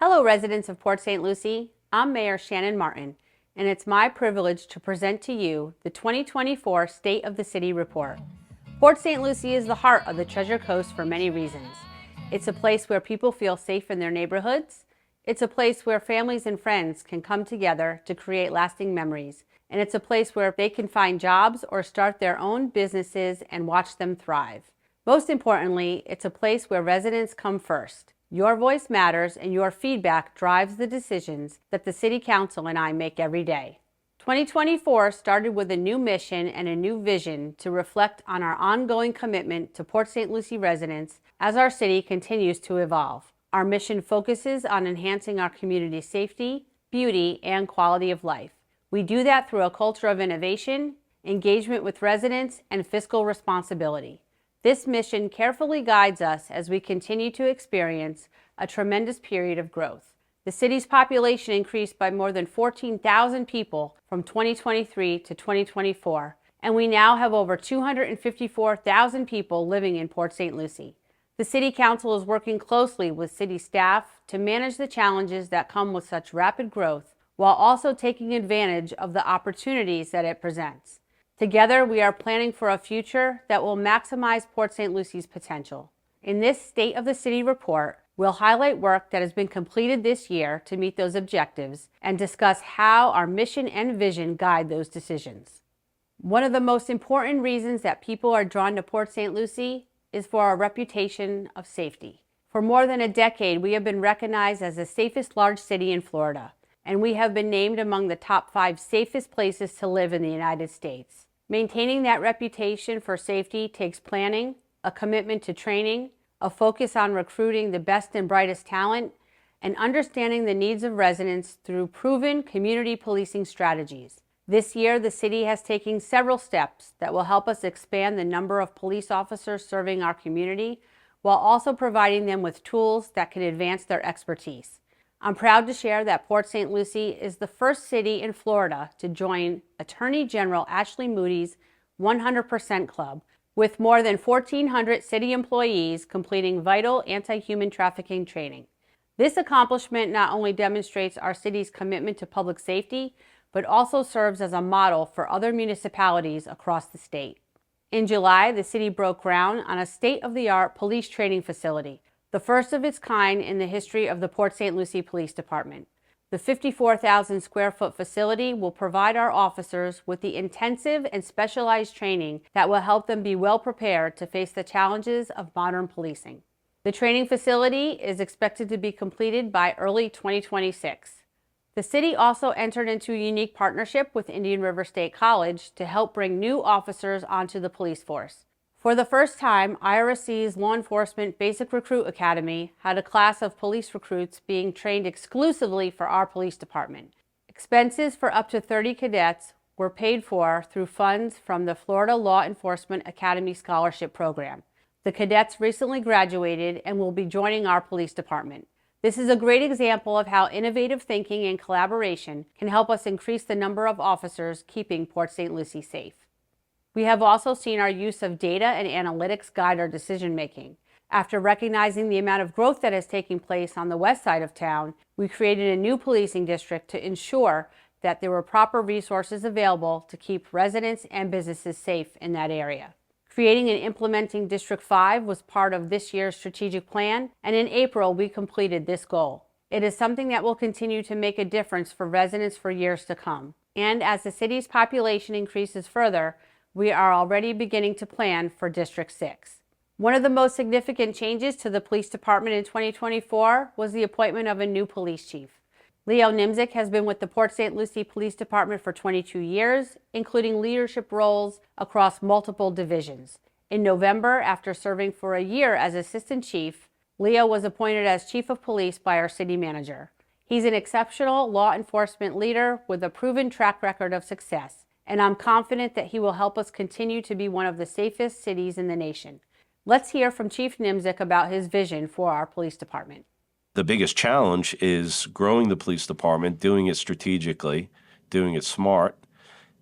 Hello, residents of Port St. Lucie. I'm Mayor Shannon Martin, and it's my privilege to present to you the 2024 State of the City Report. Port St. Lucie is the heart of the Treasure Coast for many reasons. It's a place where people feel safe in their neighborhoods. It's a place where families and friends can come together to create lasting memories. And it's a place where they can find jobs or start their own businesses and watch them thrive. Most importantly, it's a place where residents come first. Your voice matters, and your feedback drives the decisions that the City Council and I make every day. 2024 started with a new mission and a new vision to reflect on our ongoing commitment to Port St. Lucie residents as our city continues to evolve. Our mission focuses on enhancing our community's safety, beauty, and quality of life. We do that through a culture of innovation, engagement with residents, and fiscal responsibility. This mission carefully guides us as we continue to experience a tremendous period of growth. The city's population increased by more than 14,000 people from 2023 to 2024, and we now have over 254,000 people living in Port St. Lucie. The City Council is working closely with city staff to manage the challenges that come with such rapid growth, while also taking advantage of the opportunities that it presents. Together, we are planning for a future that will maximize Port St. Lucie's potential. In this State of the City report, we'll highlight work that has been completed this year to meet those objectives and discuss how our mission and vision guide those decisions. One of the most important reasons that people are drawn to Port St. Lucie is for our reputation of safety. For more than a decade, we have been recognized as the safest large city in Florida, and we have been named among the top 5 safest places to live in the United States. Maintaining that reputation for safety takes planning, a commitment to training, a focus on recruiting the best and brightest talent, and understanding the needs of residents through proven community policing strategies. This year, the city has taken several steps that will help us expand the number of police officers serving our community, while also providing them with tools that can advance their expertise. I'm proud to share that Port St. Lucie is the first city in Florida to join Attorney General Ashley Moody's 100% Club, with more than 1,400 city employees completing vital anti-human trafficking training. This accomplishment not only demonstrates our city's commitment to public safety, but also serves as a model for other municipalities across the state. In July, the city broke ground on a state-of-the-art police training facility, the first of its kind in the history of the Port St. Lucie Police Department. The 54,000 square foot facility will provide our officers with the intensive and specialized training that will help them be well prepared to face the challenges of modern policing. The training facility is expected to be completed by early 2026. The city also entered into a unique partnership with Indian River State College to help bring new officers onto the police force. For the first time, IRSC's Law Enforcement Basic Recruit Academy had a class of police recruits being trained exclusively for our police department. Expenses for up to 30 cadets were paid for through funds from the Florida Law Enforcement Academy Scholarship Program. The cadets recently graduated and will be joining our police department. This is a great example of how innovative thinking and collaboration can help us increase the number of officers keeping Port St. Lucie safe. We have also seen our use of data and analytics guide our decision-making. After recognizing the amount of growth that is taking place on the west side of town, we created a new policing district to ensure that there were proper resources available to keep residents and businesses safe in that area. Creating and implementing District 5 was part of this year's strategic plan, and in April we completed this goal. It is something that will continue to make a difference for residents for years to come. And as the city's population increases further, we are already beginning to plan for District 6. One of the most significant changes to the police department in 2024 was the appointment of a new police chief. Leo Nimzik has been with the Port St. Lucie Police Department for 22 years, including leadership roles across multiple divisions. In November, after serving for a year as assistant chief, Leo was appointed as chief of police by our city manager. He's an exceptional law enforcement leader with a proven track record of success, and I'm confident that he will help us continue to be one of the safest cities in the nation. Let's hear from Chief Nimzik about his vision for our police department. The biggest challenge is growing the police department, doing it strategically, doing it smart,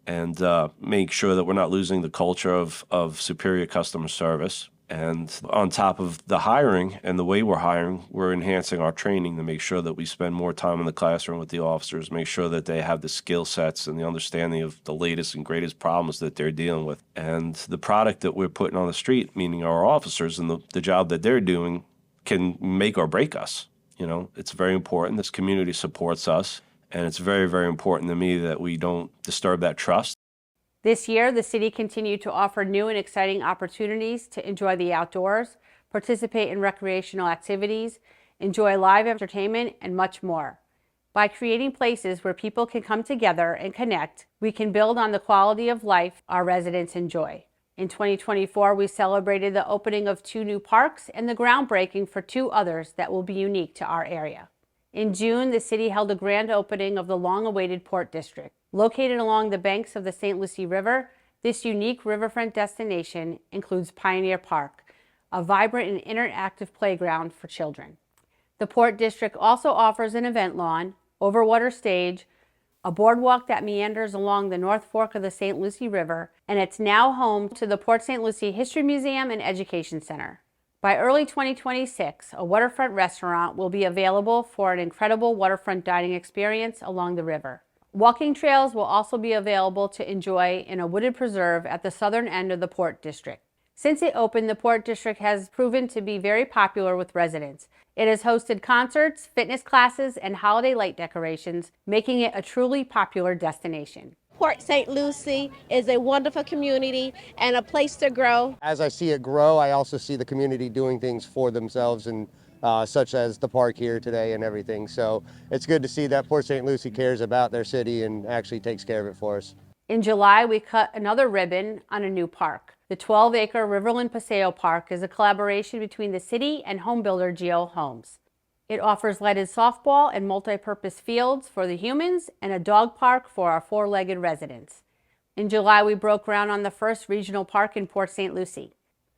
and make sure that we're not losing the culture of superior customer service And on top of the hiring and the way we're hiring, we're enhancing our training to make sure that we spend more time in the classroom with the officers, make sure that they have the skill sets and the understanding of the latest and greatest problems that they're dealing with. And the product that we're putting on the street, meaning our officers and the job that they're doing, can make or break us. You know, it's very important. This community supports us, and it's very, very important to me that we don't disturb that trust. This year, the city continued to offer new and exciting opportunities to enjoy the outdoors, participate in recreational activities, enjoy live entertainment, and much more. By creating places where people can come together and connect, we can build on the quality of life our residents enjoy. In 2024, we celebrated the opening of 2 new parks and the groundbreaking for 2 others that will be unique to our area. In June, the city held a grand opening of the long-awaited Port District. Located along the banks of the St. Lucie River, this unique riverfront destination includes Pioneer Park, a vibrant and interactive playground for children. The Port District also offers an event lawn, overwater stage, a boardwalk that meanders along the North Fork of the St. Lucie River, and it's now home to the Port St. Lucie History Museum and Education Center. By early 2026, a waterfront restaurant will be available for an incredible waterfront dining experience along the river. Walking trails will also be available to enjoy in a wooded preserve at the southern end of the Port District. Since it opened, the Port District has proven to be very popular with residents. It has hosted concerts, fitness classes, and holiday light decorations, making it a truly popular destination. Port St. Lucie is a wonderful community and a place to grow. As I see it grow, I also see the community doing things for themselves, and such as the park here today and everything. So it's good to see that Port St. Lucie cares about their city and actually takes care of it for us. In July, we cut another ribbon on a new park. The 12-acre Riverland Paseo Park is a collaboration between the city and homebuilder Geo Homes. It offers lighted softball and multi-purpose fields for the humans and a dog park for our 4-legged residents. In July, we broke ground on the first regional park in Port St. Lucie.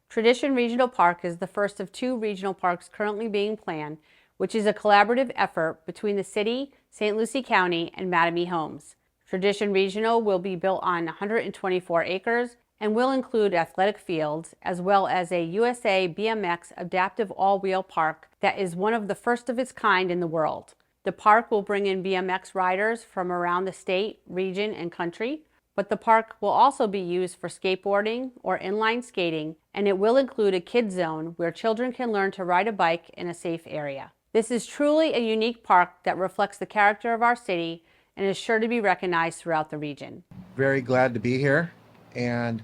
Tradition Regional Park is the first of 2 regional parks currently being planned, which is a collaborative effort between the city, St. Lucie County, and Mattamy Homes. Tradition Regional will be built on 124 acres and will include athletic fields, as well as a USA BMX adaptive all-wheel park that is one of the first of its kind in the world. The park will bring in BMX riders from around the state, region, and country, but the park will also be used for skateboarding or inline skating, and it will include a kids zone where children can learn to ride a bike in a safe area. This is truly a unique park that reflects the character of our city and is sure to be recognized throughout the region. Very glad to be here and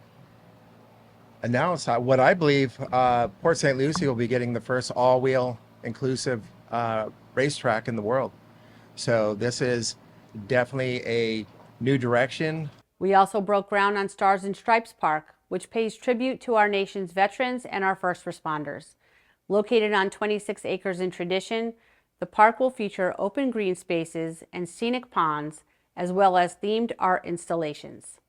announce what I believe Port St. Lucie will be getting the first all-wheel inclusive racetrack in the world. So this is definitely a new direction. We also broke ground on Stars and Stripes Park, which pays tribute to our nation's veterans and our first responders. Located on 26 acres in Tradition, the park will feature open green spaces and scenic ponds, as well as themed art installations.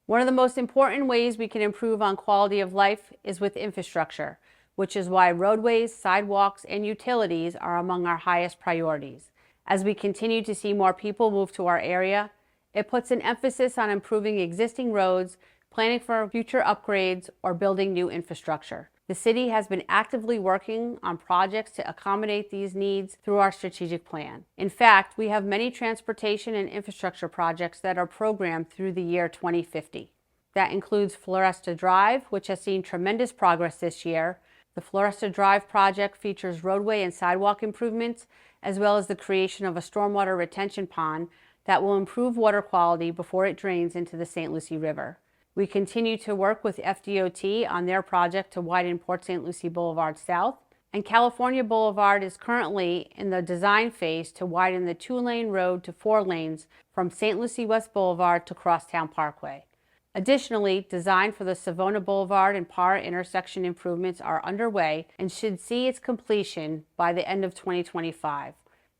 One of the most important ways we can improve on quality of life is with infrastructure, which is why roadways, sidewalks, and utilities are among our highest priorities. As we continue to see more people move to our area, it puts an emphasis on improving existing roads, planning for future upgrades, or building new infrastructure. The city has been actively working on projects to accommodate these needs through our strategic plan. In fact, we have many transportation and infrastructure projects that are programmed through the year 2050. That includes Floresta Drive, which has seen tremendous progress this year. The Floresta Drive project features roadway and sidewalk improvements, as well as the creation of a stormwater retention pond that will improve water quality before it drains into the St. Lucie River. We continue to work with FDOT on their project to widen Port St. Lucie Boulevard South, and California Boulevard is currently in the design phase to widen the 2-lane road to 4 lanes from St. Lucie West Boulevard to Crosstown Parkway. Additionally, design for the Savona Boulevard and Parra intersection improvements are underway and should see its completion by the end of 2025.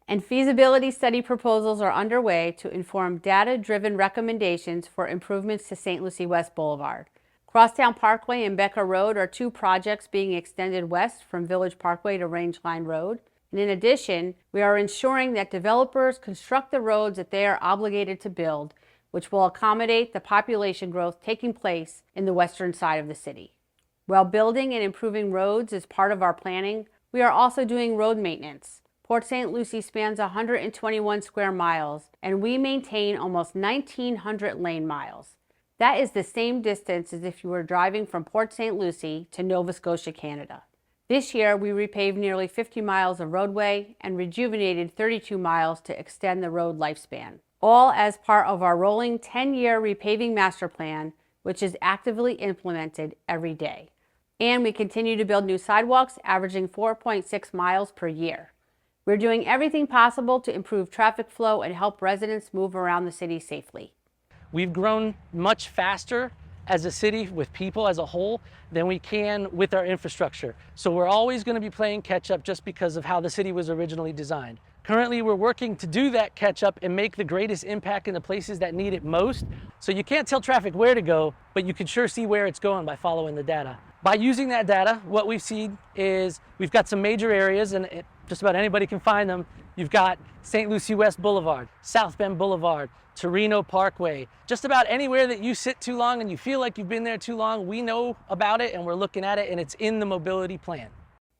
And feasibility study proposals are underway to inform data-driven recommendations for improvements to St. Lucie West Boulevard. Crosstown Parkway and Becca Road are 2 projects being extended west from Village Parkway to Rangeline Road. And in addition, we are ensuring that developers construct the roads that they are obligated to build, which will accommodate the population growth taking place in the western side of the city. While building and improving roads is part of our planning, we are also doing road maintenance. Port St. Lucie spans 121 square miles, and we maintain almost 1,900 lane miles. That is the same distance as if you were driving from Port St. Lucie to Nova Scotia, Canada. This year, we repaved nearly 50 miles of roadway and rejuvenated 32 miles to extend the road lifespan, all as part of our rolling 10-year repaving master plan, which is actively implemented every day. And we continue to build new sidewalks, averaging 4.6 miles per year. We're doing everything possible to improve traffic flow and help residents move around the city safely. We've grown much faster as a city with people as a whole than we can with our infrastructure. So we're always going to be playing catch up just because of how the city was originally designed. Currently, we're working to do that catch up and make the greatest impact in the places that need it most. So you can't tell traffic where to go, but you can sure see where it's going by following the data. By using that data, what we've seen is we've got some major areas, and just about anybody can find them. You've got St. Lucie West Boulevard, South Bend Boulevard, Torino Parkway. Just about anywhere that you sit too long and you feel like you've been there too long, we know about it and we're looking at it, and it's in the mobility plan.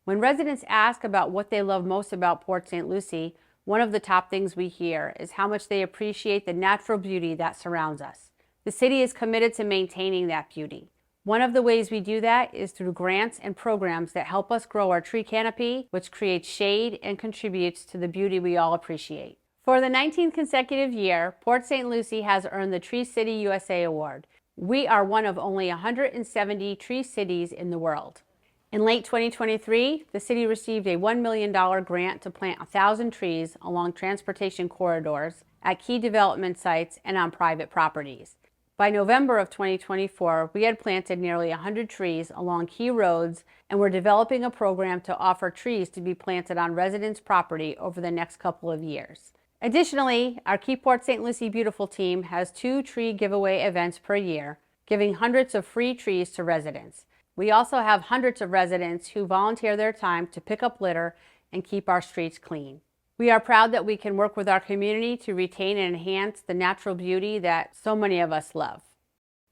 When residents ask about what they love most about Port St. Lucie, one of the top things we hear is how much they appreciate the natural beauty that surrounds us. The city is committed to maintaining that beauty. One of the ways we do that is through grants and programs that help us grow our tree canopy, which creates shade and contributes to the beauty we all appreciate. For the 19th consecutive year, Port St. Lucie has earned the Tree City USA Award. We are one of only 170 tree cities in the world. In late 2023, the city received a $1 million grant to plant 1,000 trees along transportation corridors at key development sites and on private properties. By November of 2024, we had planted nearly 100 trees along key roads and were developing a program to offer trees to be planted on residents' property over the next couple of years. Additionally, our Keep Port St. Lucie Beautiful team has 2 tree giveaway events per year, giving hundreds of free trees to residents. We also have hundreds of residents who volunteer their time to pick up litter and keep our streets clean. We are proud that we can work with our community to retain and enhance the natural beauty that so many of us love.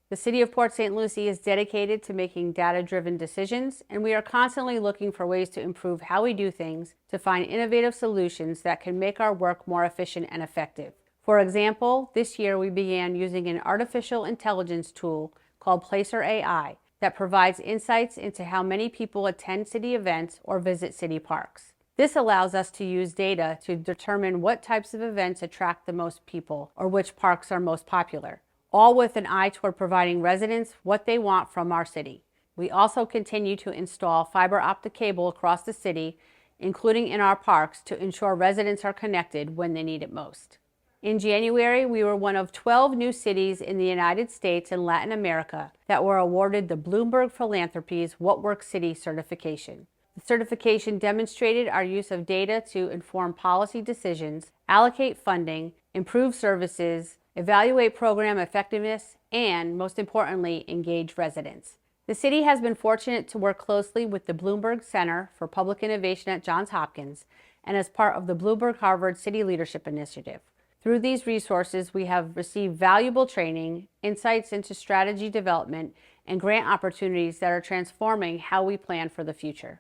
The City of Port St. Lucie is dedicated to making data-driven decisions, and we are constantly looking for ways to improve how we do things to find innovative solutions that can make our work more efficient and effective. For example, this year we began using an artificial intelligence tool called Placer AI that provides insights into how many people attend city events or visit city parks. This allows us to use data to determine what types of events attract the most people or which parks are most popular, all with an eye toward providing residents what they want from our city. We also continue to install fiber optic cable across the city, including in our parks, to ensure residents are connected when they need it most. In January, we were one of 12 new cities in the United States and Latin America that were awarded the Bloomberg Philanthropies What Works City certification. The certification demonstrated our use of data to inform policy decisions, allocate funding, improve services, evaluate program effectiveness, and, most importantly, engage residents. The city has been fortunate to work closely with the Bloomberg Center for Public Innovation at Johns Hopkins and as part of the Bloomberg Harvard City Leadership Initiative. Through these resources, we have received valuable training, insights into strategy development, and grant opportunities that are transforming how we plan for the future.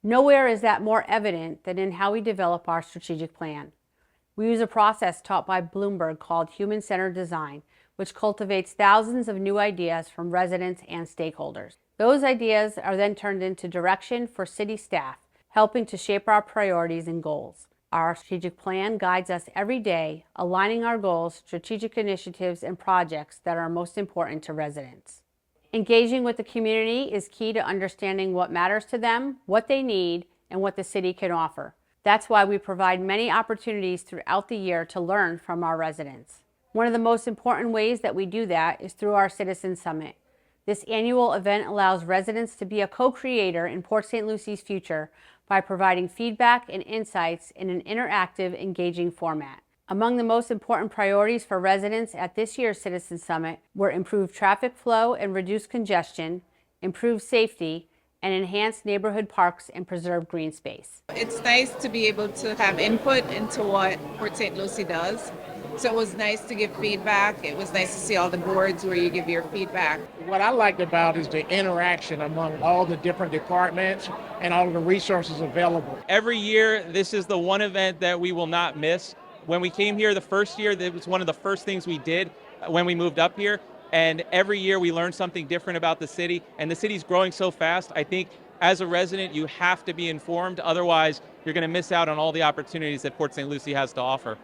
Nowhere is that more evident than in how we develop our strategic plan. We use a process taught by Bloomberg called human-centered design, which cultivates thousands of new ideas from residents and stakeholders. Those ideas are then turned into direction for city staff, helping to shape our priorities and goals. Our strategic plan guides us every day, aligning our goals, strategic initiatives, and projects that are most important to residents. Engaging with the community is key to understanding what matters to them, what they need, and what the city can offer. That's why we provide many opportunities throughout the year to learn from our residents. One of the most important ways that we do that is through our Citizen Summit. This annual event allows residents to be a co-creator in Port St. Lucie's future by providing feedback and insights in an interactive, engaging format. Among the most important priorities for residents at this year's Citizen Summit were improved traffic flow and reduced congestion, improved safety, and enhanced neighborhood parks and preserved green space. It's nice to be able to have input into what Port St. Lucie does. So it was nice to give feedback. It was nice to see all the boards where you give your feedback. What I liked about is the interaction among all the different departments and all of the resources available. Every year, this is the one event that we will not miss. When we came here the first year, that was one of the first things we did when we moved up here. And every year we learn something different about the city. And the city's growing so fast, I think as a resident, you have to be informed. Otherwise, you're going to miss out on all the opportunities that Port St. Lucie has to offer.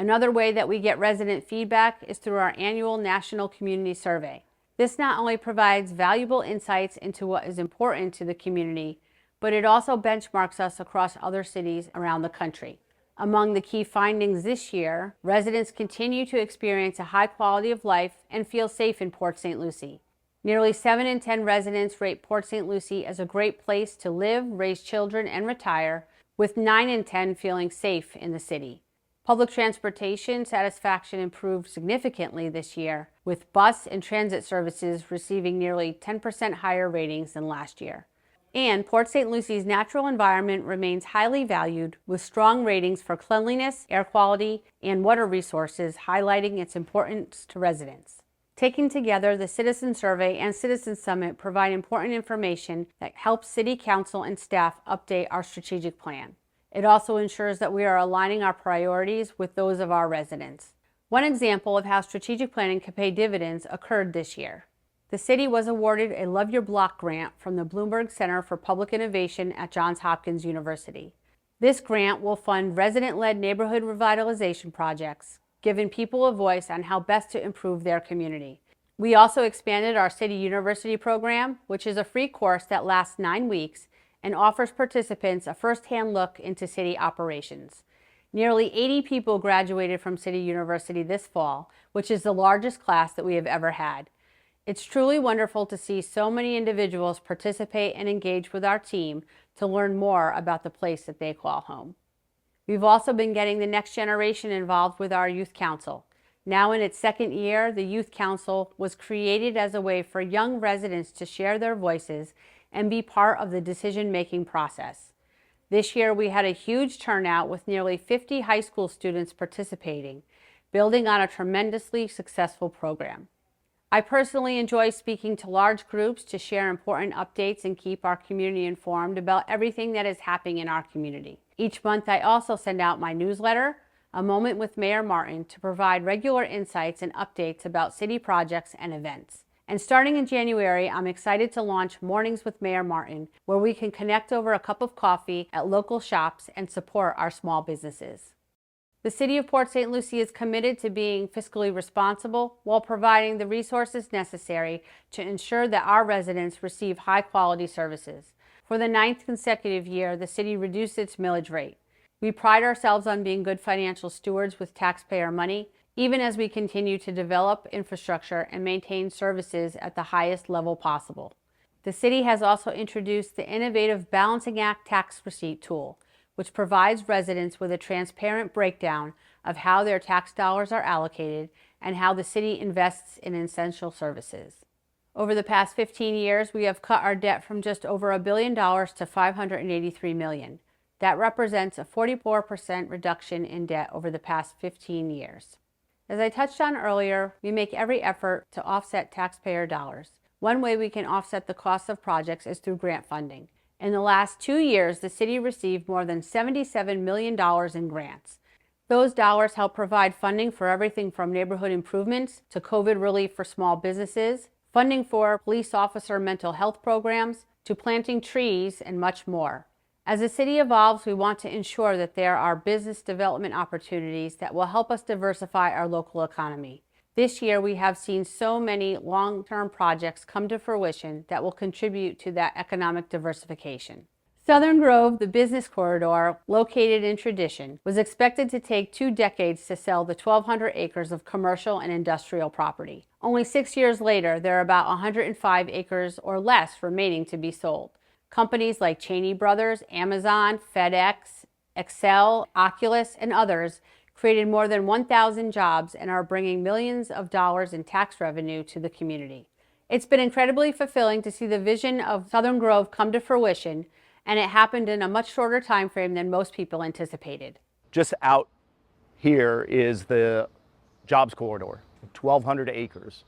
Another way that we get resident feedback is through our annual National Community Survey. This not only provides valuable insights into what is important to the community, but it also benchmarks us across other cities around the country. Among the key findings this year, residents continue to experience a high quality of life and feel safe in Port St. Lucie. Nearly 7 in 10 residents rate Port St. Lucie as a great place to live, raise children, and retire, with 9 in 10 feeling safe in the city. Public transportation satisfaction improved significantly this year, with bus and transit services receiving nearly 10% higher ratings than last year. And Port St. Lucie's natural environment remains highly valued, with strong ratings for cleanliness, air quality, and water resources, highlighting its importance to residents. Taken together, the Citizen Survey and Citizen Summit provide important information that helps City Council and staff update our strategic plan. It also ensures that we are aligning our priorities with those of our residents. One example of how strategic planning can pay dividends occurred this year. The city was awarded a Love Your Block grant from the Bloomberg Center for Public Innovation at Johns Hopkins University. This grant will fund resident-led neighborhood revitalization projects, giving people a voice on how best to improve their community. We also expanded our City University program, which is a free course that lasts 9 weeks and offers participants a first-hand look into city operations. Nearly 80 people graduated from City University this fall, which is the largest class that we have ever had. It's truly wonderful to see so many individuals participate and engage with our team to learn more about the place that they call home. We've also been getting the next generation involved with our Youth Council. Now in its second year, the Youth Council was created as a way for young residents to share their voices and be part of the decision-making process. This year, we had a huge turnout with nearly 50 high school students participating, building on a tremendously successful program. I personally enjoy speaking to large groups to share important updates and keep our community informed about everything that is happening in our community. Each month, I also send out my newsletter, A Moment with Mayor Martin, to provide regular insights and updates about city projects and events. And starting in January, I'm excited to launch Mornings with Mayor Martin, where we can connect over a cup of coffee at local shops and support our small businesses. The City of Port St. Lucie is committed to being fiscally responsible while providing the resources necessary to ensure that our residents receive high-quality services. For the 9th consecutive year, the city reduced its millage rate. We pride ourselves on being good financial stewards with taxpayer money, even as we continue to develop infrastructure and maintain services at the highest level possible. The city has also introduced the innovative Balancing Act tax receipt tool, which provides residents with a transparent breakdown of how their tax dollars are allocated and how the city invests in essential services. Over the past 15 years, we have cut our debt from just over $1 billion to $583 million. That represents a 44% reduction in debt over the past 15 years. As I touched on earlier, we make every effort to offset taxpayer dollars. One way we can offset the cost of projects is through grant funding. In the last 2 years, the city received more than $77 million in grants. Those dollars help provide funding for everything from neighborhood improvements to COVID relief for small businesses, funding for police officer mental health programs, to planting trees, and much more. As the city evolves, we want to ensure that there are business development opportunities that will help us diversify our local economy. This year, we have seen so many long-term projects come to fruition that will contribute to that economic diversification. Southern Grove, the business corridor located in Tradition, was expected to take 2 decades to sell the 1,200 acres of commercial and industrial property. Only 6 years later, there are about 105 acres or less remaining to be sold. Companies like Cheney Brothers, Amazon, FedEx, Excel, Oculus, and others created more than 1,000 jobs and are bringing millions of dollars in tax revenue to the community. It's been incredibly fulfilling to see the vision of Southern Grove come to fruition, and it happened in a much shorter time frame than most people anticipated. Just out here is the jobs corridor, 1,200 acres.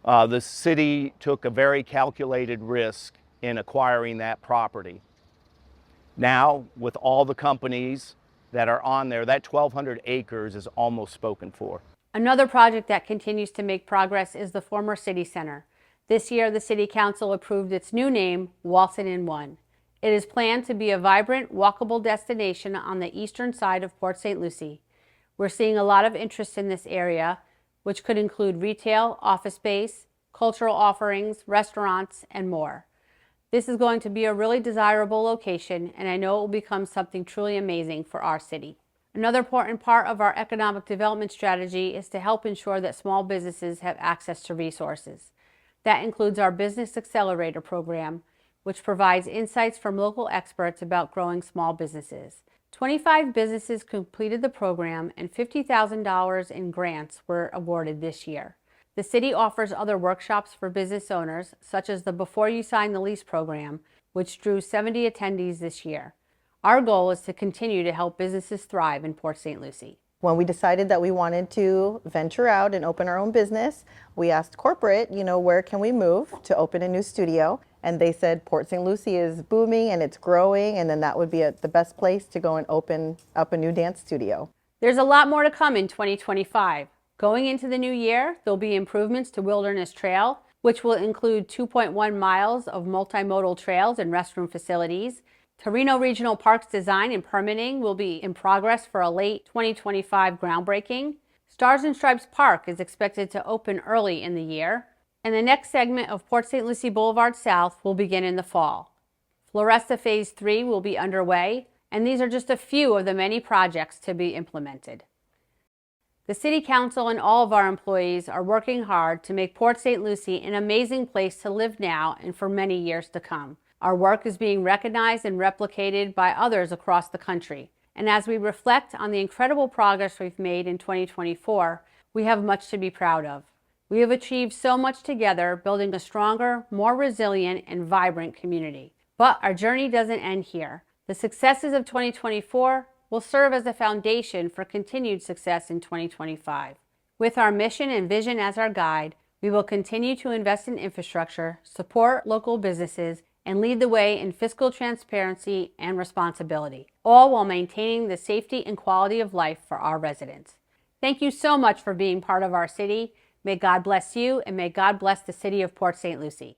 The city took a very calculated risk in acquiring that property. Now, with all the companies that are on there, that 1,200 acres is almost spoken for. Another project that continues to make progress is the former City Center. This year, the City Council approved its new name, Walton in One. It is planned to be a vibrant, walkable destination on the eastern side of Port St. Lucie. We're seeing a lot of interest in this area, which could include retail, office space, cultural offerings, restaurants, and more. This is going to be a really desirable location, and I know it will become something truly amazing for our city. Another important part of our economic development strategy is to help ensure that small businesses have access to resources. That includes our Business Accelerator program, which provides insights from local experts about growing small businesses. 25 businesses completed the program and $50,000 in grants were awarded this year. The city offers other workshops for business owners, such as the Before You Sign the Lease program, which drew 70 attendees this year. Our goal is to continue to help businesses thrive in Port St. Lucie. When we decided that we wanted to venture out and open our own business, we asked corporate, where can we move to open a new studio? And they said Port St. Lucie is booming and it's growing, and then that would be the best place to go and open up a new dance studio. There's a lot more to come in 2025. Going into the new year, there'll be improvements to Wilderness Trail, which will include 2.1 miles of multimodal trails and restroom facilities. Torino Regional Park's design and permitting will be in progress for a late 2025 groundbreaking. Stars and Stripes Park is expected to open early in the year. And the next segment of Port St. Lucie Boulevard South will begin in the fall. Floresta Phase 3 will be underway, and these are just a few of the many projects to be implemented. The City Council and all of our employees are working hard to make Port St. Lucie an amazing place to live now and for many years to come. Our work is being recognized and replicated by others across the country. And as we reflect on the incredible progress we've made in 2024, we have much to be proud of. We have achieved so much together, building a stronger, more resilient, and vibrant community. But our journey doesn't end here. The successes of 2024 will serve as a foundation for continued success in 2025. With our mission and vision as our guide, we will continue to invest in infrastructure, support local businesses, and lead the way in fiscal transparency and responsibility, all while maintaining the safety and quality of life for our residents. Thank you so much for being part of our city. May God bless you, and may God bless the city of Port St. Lucie.